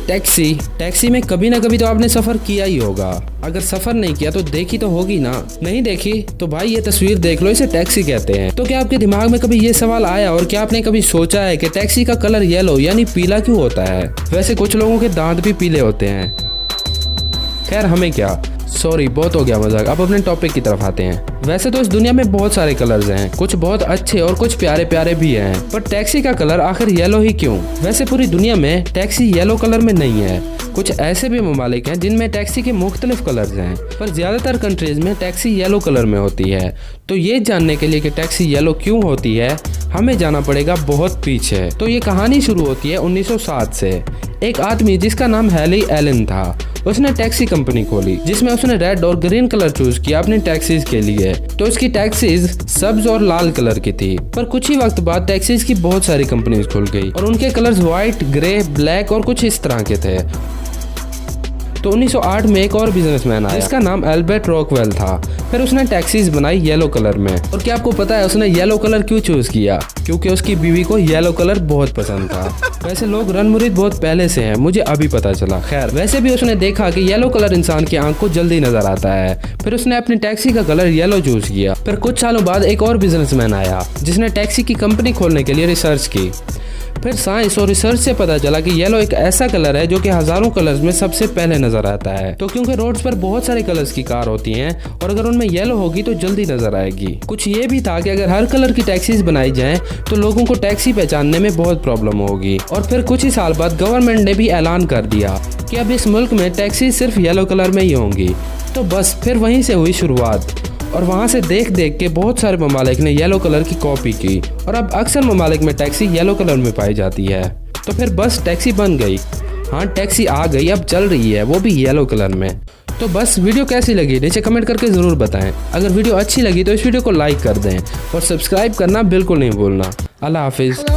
Taxi taxi में कभी ना कभी तो आपने सफर किया ही होगा। अगर सफर नहीं किया तो देखी तो होगी ना। नहीं देखी तो भाई ये तस्वीर देख लो, इसे टैक्सी कहते हैं। तो क्या आपके दिमाग में कभी ये सवाल आया और क्या आपने कभी सोचा है कि टैक्सी का कलर येलो यानी पीला क्यों होता है? वैसे कुछ लोगों के दांत भी पीले होते हैं। खैर हमें क्या, सॉरी बहुत हो गया मजाक। अब अपने टॉपिक की तरफ आते हैं। वैसे तो इस दुनिया में बहुत सारे कलर्स हैं, कुछ बहुत अच्छे और कुछ प्यारे प्यारे भी हैं, पर टैक्सी का कलर आखिर येलो ही क्यों? वैसे पूरी दुनिया में टैक्सी येलो कलर में नहीं है। कुछ ऐसे भी ममालिक हैं जिनमें टैक्सी के मुख्तलिफ कलर्स हैं, पर ज्यादातर कंट्रीज में टैक्सी येलो कलर में होती है। तो ये जानने के लिए कि टैक्सी येलो क्यों होती है, हमें जाना पड़ेगा बहुत पीछे। तो ये कहानी शुरू होती है 1907 से। एक आदमी जिसका नाम हेली एलन था, उसने टैक्सी कंपनी खोली जिसमें उसने रेड और ग्रीन कलर चूज किया अपनी टैक्सीज के लिए। तो उसकी टैक्सीज सब्ज और लाल कलर की थी। पर कुछ ही वक्त बाद टैक्सीज की बहुत सारी कंपनीज खुल गई और उनके कलर्स व्हाइट, ग्रे, ब्लैक और कुछ इस तरह के थे। तो 1908 में एक और बिजनेसमैन आया जिसका नाम एल्बर्ट रॉकवेल था। फिर उसने टैक्सीज बनाई येलो कलर में। और क्या आपको पता है उसने येलो कलर क्यों चूज किया? क्योंकि उसकी बीवी को येलो कलर बहुत पसंद था। वैसे लोग रनमुरीद बहुत पहले से हैं, मुझे अभी पता चला। खैर वैसे भी उसने देखा कि येलो कलर इंसान की आंख को जल्दी नजर आता है। फिर उसने अपनी टैक्सी का कलर येलो चूज किया। फिर कुछ सालों बाद एक और बिजनेसमैन आया जिसने टैक्सी की कंपनी खोलने के लिए रिसर्च की। फिर साइंस और रिसर्च से पता चला कि येलो एक ऐसा कलर है जो कि हजारों कलर्स में सबसे पहले नजर आता है। तो क्योंकि रोड्स पर बहुत सारे कलर्स की कार होती हैं और अगर उनमें येलो होगी तो जल्दी नजर आएगी। कुछ ये भी था कि अगर हर कलर की टैक्सीज बनाई जाएं तो लोगों को टैक्सी पहचानने में बहुत प्रॉब्लम होगी। और फिर कुछ ही साल बाद गवर्नमेंट ने भी ऐलान कर दिया कि अब इस मुल्क में टैक्सी सिर्फ येलो कलर में ही होंगी। तो बस फिर वहीं से हुई शुरुआत और वहाँ से देख देख के बहुत सारे ममालिक ने येलो कलर की कॉपी की और अब अक्सर ममालिक में टैक्सी येलो कलर में पाई जाती है। तो फिर बस टैक्सी बन गई। हाँ टैक्सी आ गई, अब चल रही है, वो भी येलो कलर में। तो बस वीडियो कैसी लगी नीचे कमेंट करके ज़रूर बताएं। अगर वीडियो अच्छी लगी तो इस वीडियो को लाइक कर दें और सब्सक्राइब करना बिल्कुल नहीं भूलना। अल्लाह हाफिज़।